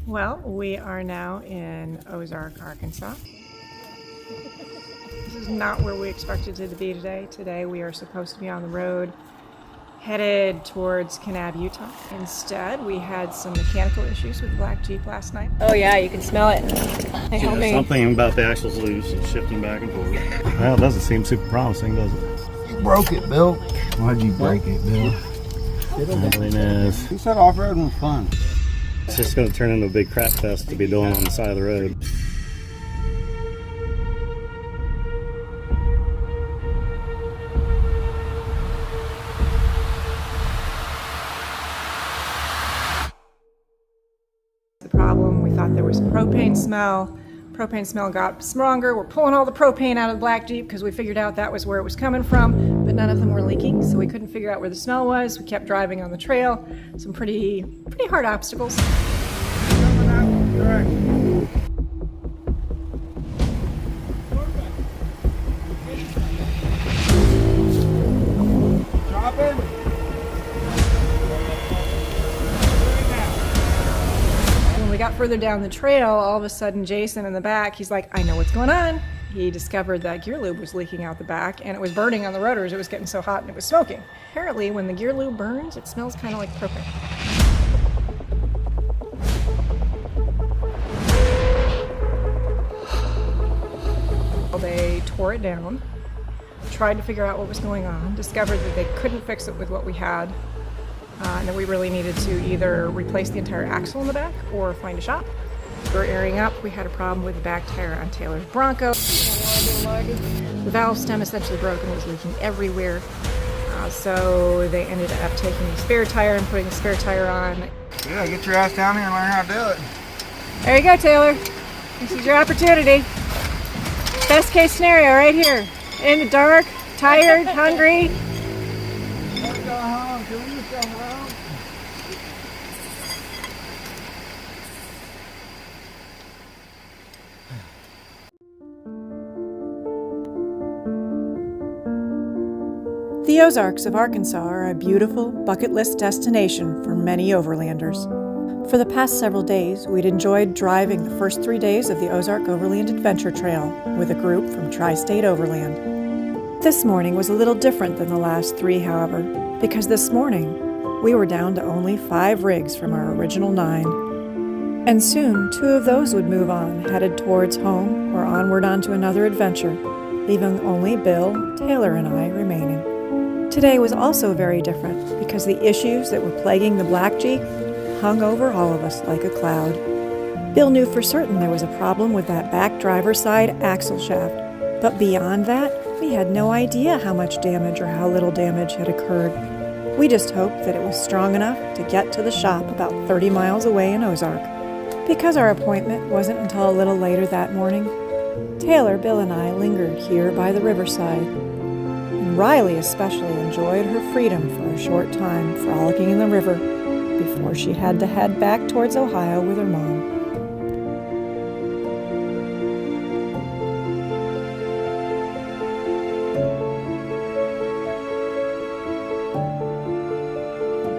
Well, we are now in Ozark, Arkansas. This is not where we expected to be today. Today we are supposed to be on the road headed towards Kanab, Utah. Instead, we had some mechanical issues with the black Jeep last night. Oh yeah, you can smell it. Hey, help me. Something about the axle's loose and shifting back and forth. Well, it doesn't seem super promising, does it? You broke it, Bill. Why'd you break it, Bill? Nobody knows. Who said off-road was fun? It's just going to turn into a big crap fest to be doing on the side of the road. The problem, we thought there was a propane smell. Propane smell got stronger. We're pulling all the propane out of the black Jeep because we figured out that was where it was coming from, but none of them were leaking, so we couldn't figure out where the smell was. We kept driving on the trail. Some pretty hard obstacles. Coming out direction. Dropping. When we got further down the trail, all of a sudden Jason in the back, he's like, I know what's going on. He discovered that gear lube was leaking out the back and it was burning on the rotors. It was getting so hot and it was smoking. Apparently when the gear lube burns, it smells kind of like propane. They tore it down, tried to figure out what was going on, discovered that they couldn't fix it with what we had, and that we really needed to either replace the entire axle in the back or find a shop. We were airing up. We had a problem with the back tire on Taylor's Bronco. The valve stem essentially broken, was leaking everywhere. So they ended up taking the spare tire and putting the spare tire on. Yeah, get your ass down here and learn how to do it. There you go, Taylor. This is your opportunity. Best case scenario right here. In the dark, tired, hungry. Let's go home. Can we just go home? The Ozarks of Arkansas are a beautiful bucket list destination for many overlanders. For the past several days, we'd enjoyed driving the first 3 days of the Ozark Overland Adventure Trail with a group from Tri-State Overland. This morning was a little different than the last 3, however, because this morning we were down to only 5 rigs from our original 9. And soon 2 of those would move on, headed towards home or onward onto another adventure, leaving only Bill, Taylor, and I remaining. Today was also very different because the issues that were plaguing the black Jeep hung over all of us like a cloud. Bill knew for certain there was a problem with that back driver's side axle shaft, but beyond that, we had no idea how much damage or how little damage had occurred. We just hoped that it was strong enough to get to the shop about 30 miles away in Ozark. Because our appointment wasn't until a little later that morning, Taylor, Bill, and I lingered here by the riverside. And Riley especially enjoyed her freedom for a short time, frolicking in the river, before she had to head back towards Ohio with her mom.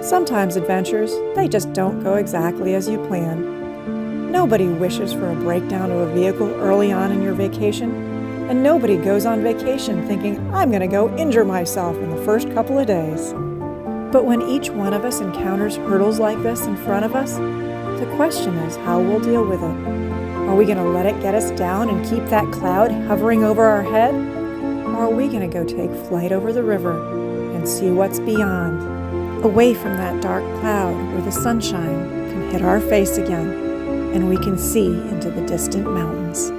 Sometimes adventures, they just don't go exactly as you plan. Nobody wishes for a breakdown of a vehicle early on in your vacation, and nobody goes on vacation thinking, I'm going to go injure myself in the first couple of days. But when each one of us encounters hurdles like this in front of us, the question is how we'll deal with it. Are we going to let it get us down and keep that cloud hovering over our head? Or are we going to go take flight over the river and see what's beyond, away from that dark cloud where the sunshine can hit our face again and we can see into the distant mountains?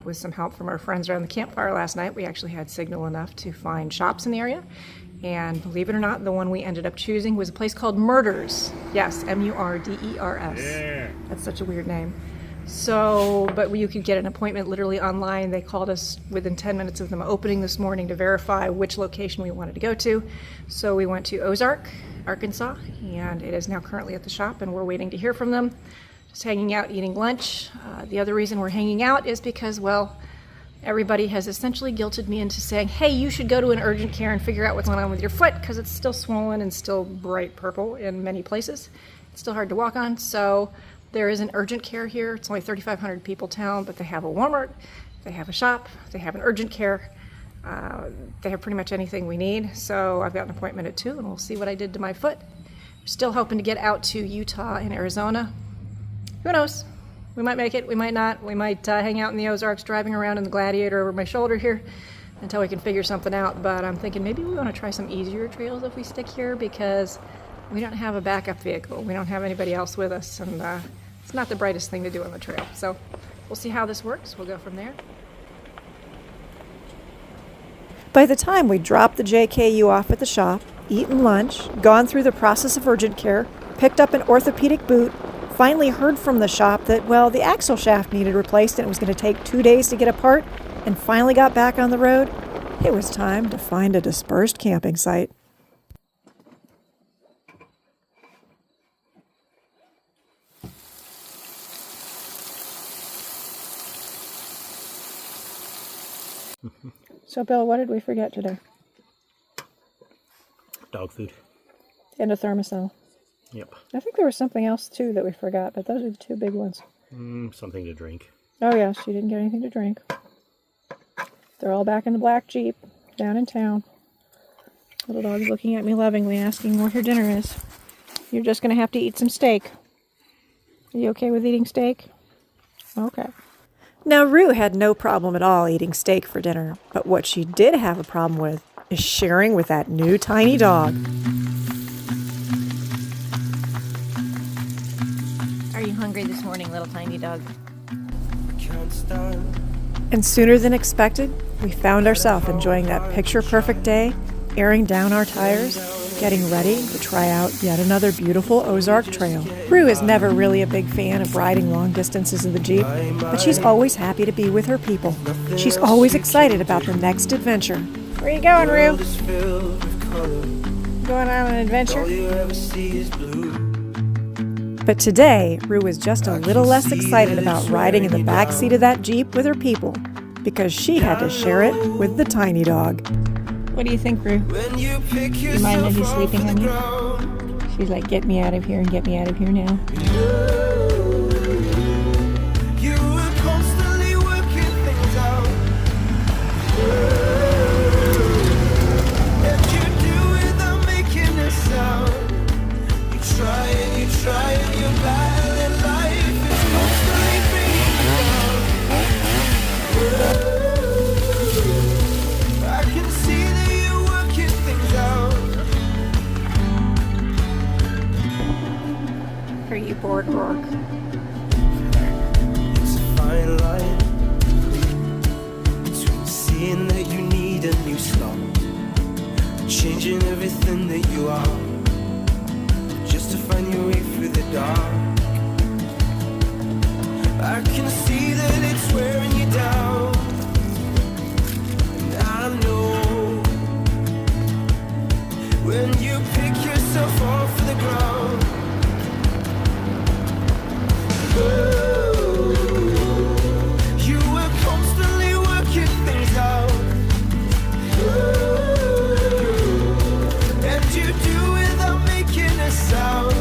With some help from our friends around the campfire last night, we actually had signal enough to find shops in the area. And believe it or not, the one we ended up choosing was a place called Murders. Yes, Murders. Yeah. That's such a weird name. So, but you could get an appointment literally online. They called us within 10 minutes of them opening this morning to verify which location we wanted to go to. So we went to Ozark, Arkansas, and it is now currently at the shop, and we're waiting to hear from them. Just hanging out, eating lunch. The other reason we're hanging out is because, well, everybody has essentially guilted me into saying, hey, you should go to an urgent care and figure out what's going on with your foot, because it's still swollen and still bright purple in many places. It's still hard to walk on, so there is an urgent care here. It's only 3,500 people town, but they have a Walmart, they have a shop, they have an urgent care. They have pretty much anything we need. So I've got an appointment at 2, and we'll see what I did to my foot. Still hoping to get out to Utah and Arizona. Who knows? We might make it, we might not. We might hang out in the Ozarks, driving around in the Gladiator over my shoulder here until we can figure something out. But I'm thinking maybe we want to try some easier trails if we stick here, because we don't have a backup vehicle. We don't have anybody else with us, and it's not the brightest thing to do on the trail. So we'll see how this works. We'll go from there. By the time we dropped the JKU off at the shop, eaten lunch, gone through the process of urgent care, picked up an orthopedic boot, finally heard from the shop that, well, the axle shaft needed replaced and it was going to take 2 days to get apart, and finally got back on the road, it was time to find a dispersed camping site. So, Bill, what did we forget today? Dog food. And a thermosol. Yep. I think there was something else, too, that we forgot, but those are the two big ones. Something to drink. Oh, yes, you didn't get anything to drink. They're all back in the black Jeep, down in town. Little dog's looking at me lovingly, asking what her dinner is. You're just going to have to eat some steak. Are you okay with eating steak? Okay. Now, Rue had no problem at all eating steak for dinner, but what she did have a problem with is sharing with that new tiny dog. Are you hungry this morning, little tiny dog? And sooner than expected, we found ourselves enjoying that picture-perfect day, airing down our tires, getting ready to try out yet another beautiful Ozark trail. Rue is never really a big fan of riding long distances in the Jeep, but she's always happy to be with her people. She's always excited about the next adventure. Where you going, Rue? Going on an adventure? But today, Rue is just a little less excited about riding in the backseat of that Jeep with her people, because she had to share it with the tiny dog. What do you think, Rue? You mind that he's sleeping on you? She's like, get me out of here and get me out of here now. Are you bored, Rourke? It's a fine line between seeing that you need a new start, changing everything that you are, just to find your way through the dark. I can see that it's wearing you down, and I know when you pick yourself off the ground. You were constantly working things out, and you do without making a sound.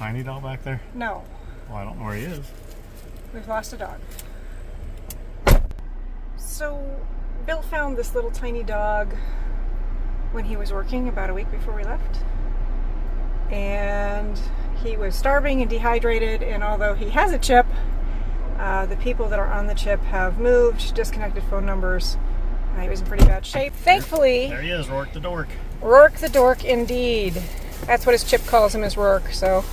tiny dog back there? No, Well, I don't know where he is. we've lost a dog. So, Bill found this little tiny dog when he was working about a week before we left. And he was starving and dehydrated, and although he has a chip, the people that are on the chip have moved, disconnected phone numbers. He was in pretty bad shape. Thankfully, There he is, Rourke the dork. Rourke the dork indeed. That's what his chip calls him, is Rourke. So,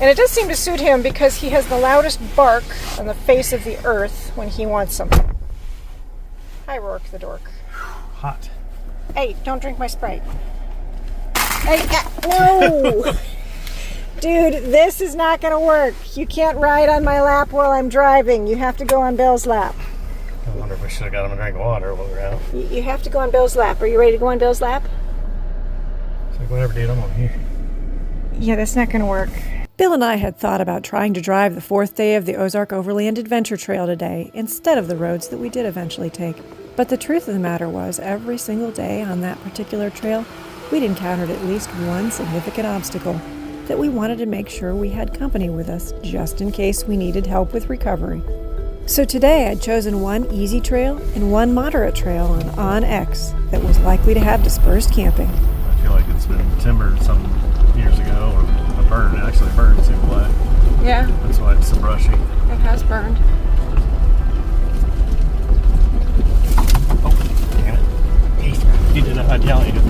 and it does seem to suit him because he has the loudest bark on the face of the earth when he wants something. Hi, Rourke the dork. Hot. Hey, don't drink my Sprite. Hey, no! Dude, this is not going to work. You can't ride on my lap while I'm driving. You have to go on Bill's lap. I wonder if we should have got him a drink of water while we were out. You have to go on Bill's lap. Are you ready to go on Bill's lap? It's like, whatever, dude, I'm over here. Yeah, that's not going to work. Bill and I had thought about trying to drive the fourth day of the Ozark Overland Adventure Trail today instead of the roads that we did eventually take. But the truth of the matter was, every single day on that particular trail, we'd encountered at least one significant obstacle that we wanted to make sure we had company with us just in case we needed help with recovery. So today I'd chosen one easy trail and one moderate trail on X that was likely to have dispersed camping. I feel like it's been timbered some years ago, or burned. Actually burned, it seemed like. Yeah, That's why it's so brushy. it has burned. Oh, damn it. You did it, I'd yell at you.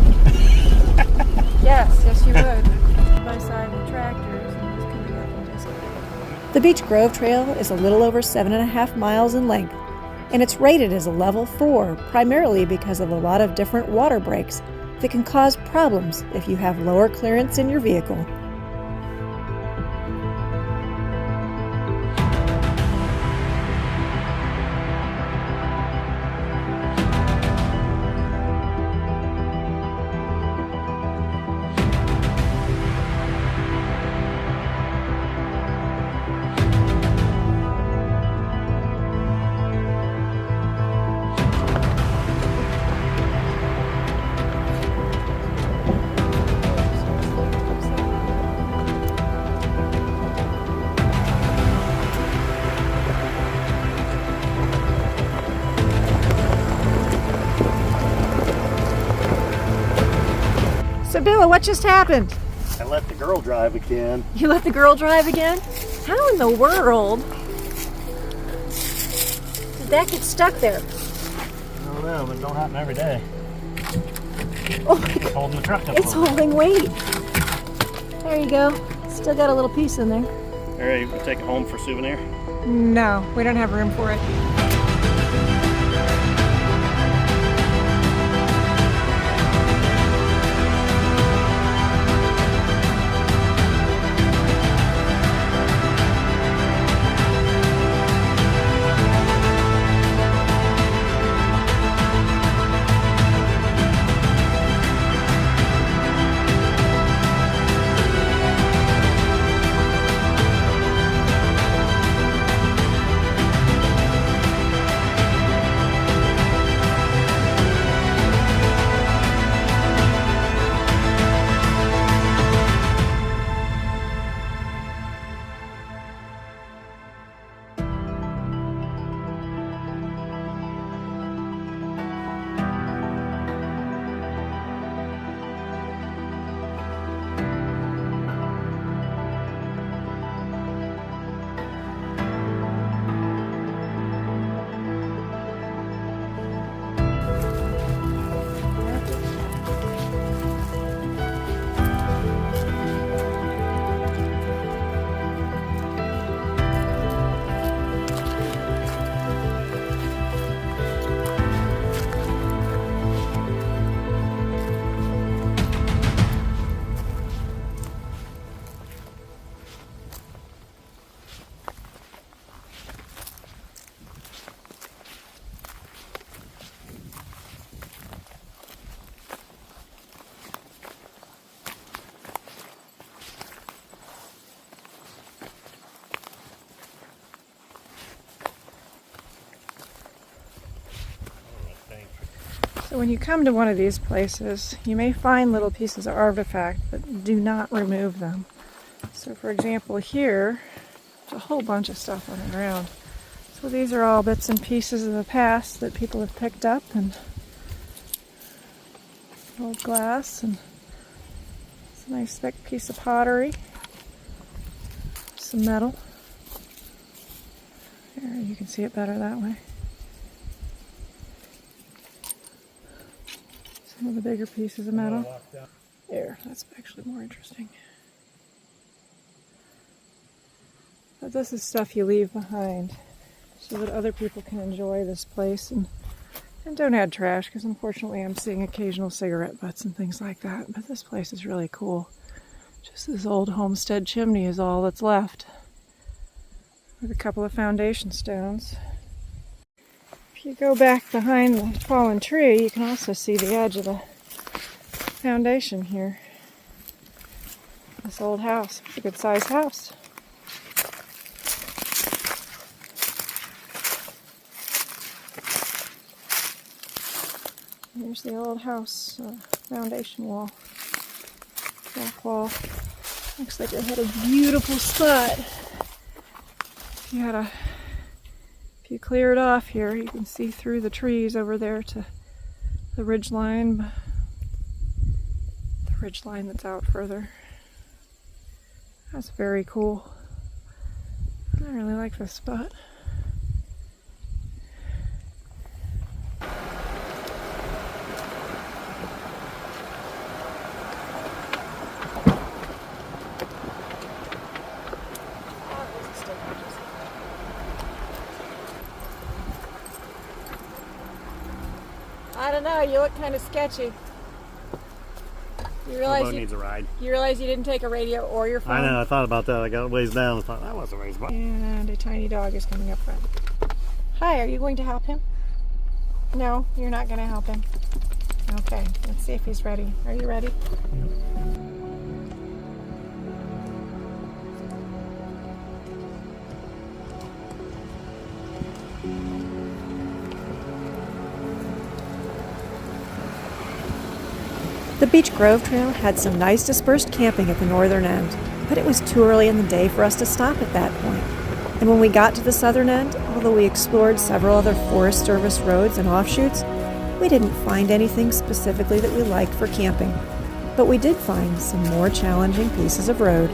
Yes, you would. My side of the tractors and he's coming up and just... The Beach Grove Trail is a little over 7.5 miles in length, and it's rated as a level 4 primarily because of a lot of different water breaks that can cause problems if you have lower clearance in your vehicle. So, Bill, what just happened? I let the girl drive again. You let the girl drive again? How in the world did that get stuck there? I don't know, but it don't happen every day. Oh my God, Holding the truck up. it's holding weight. There you go. Still got a little piece in there. All right, we'll take it home for souvenir. No, we don't have room for it. So when you come to one of these places, you may find little pieces of artifact, but do not remove them. So for example here, there's a whole bunch of stuff on the ground. So these are all bits and pieces of the past that people have picked up, and old glass, and it's a nice thick piece of pottery, some metal. There, you can see it better that way. Some of the bigger pieces of metal. There, that's actually more interesting. But this is stuff you leave behind so that other people can enjoy this place, and don't add trash, because unfortunately I'm seeing occasional cigarette butts and things like that. But this place is really cool. Just this old homestead chimney is all that's left, with a couple of foundation stones. If you go back behind the fallen tree, you can also see the edge of the foundation here. This old house. It's a good sized house. Here's the old house foundation wall. Back wall. Looks like it had a beautiful spot. If you clear it off here, you can see through the trees over there to the ridge line. The ridge line that's out further. That's very cool. I really like this spot. I don't know, you look kind of sketchy. You realize needs a ride. You realize you didn't take a radio or your phone? I know, I thought about that. I got ways down. I thought that wasn't ways back. And a tiny dog is coming up front. Hi, are you going to help him? No, you're not going to help him. Okay, let's see if he's ready. Are you ready? The Beach Grove Trail had some nice dispersed camping at the northern end, but it was too early in the day for us to stop at that point. And when we got to the southern end, although we explored several other Forest Service roads and offshoots, we didn't find anything specifically that we liked for camping. But we did find some more challenging pieces of road.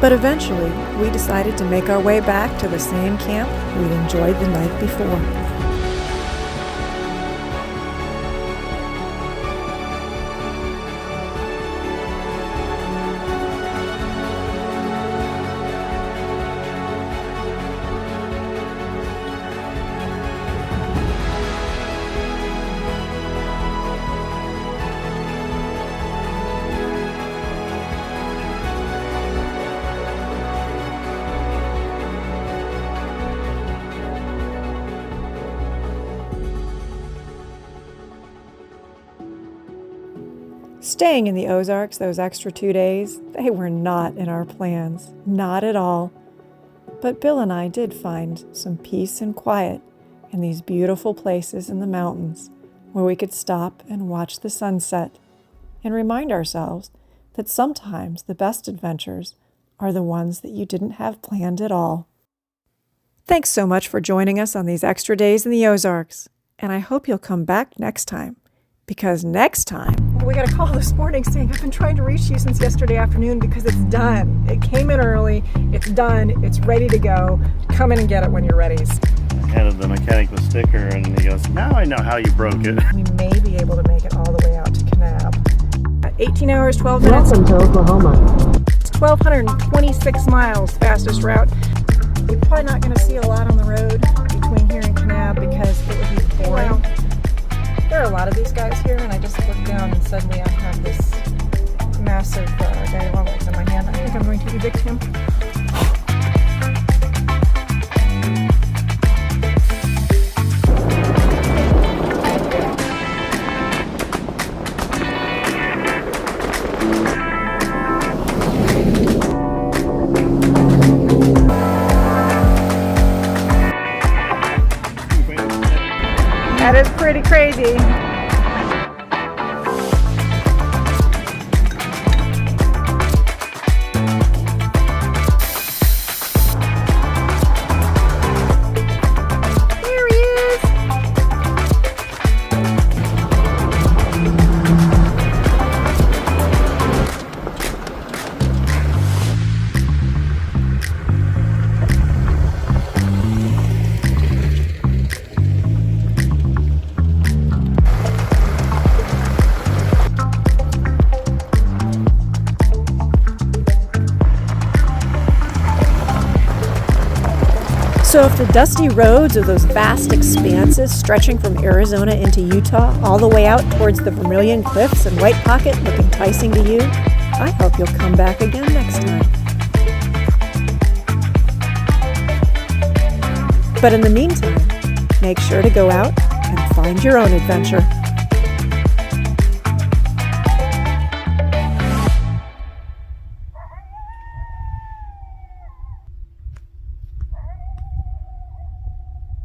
But eventually, we decided to make our way back to the same camp we'd enjoyed the night before. Staying in the Ozarks those extra 2 days, they were not in our plans, not at all. But Bill and I did find some peace and quiet in these beautiful places in the mountains where we could stop and watch the sunset and remind ourselves that sometimes the best adventures are the ones that you didn't have planned at all. Thanks so much for joining us on these extra days in the Ozarks, and I hope you'll come back next time, because next time... Well, we got a call this morning saying, I've been trying to reach you since yesterday afternoon because it's done. It came in early, it's done, it's ready to go. Come in and get it when you're ready. I handed the mechanic the sticker and he goes, now I know how you broke it. We may be able to make it all the way out to Kanab. 18 hours, 12 minutes. Welcome to Oklahoma. It's 1,226 miles, fastest route. You're probably not going to see a lot on the road between here and Kanab because it would be boring. Wow. There are a lot of these guys here, and I just looked down and suddenly I have this massive guy long legs in my hand. I think I'm going to evict him. So if the dusty roads of those vast expanses stretching from Arizona into Utah all the way out towards the Vermilion Cliffs and White Pocket look enticing to you, I hope you'll come back again next time. But in the meantime, make sure to go out and find your own adventure.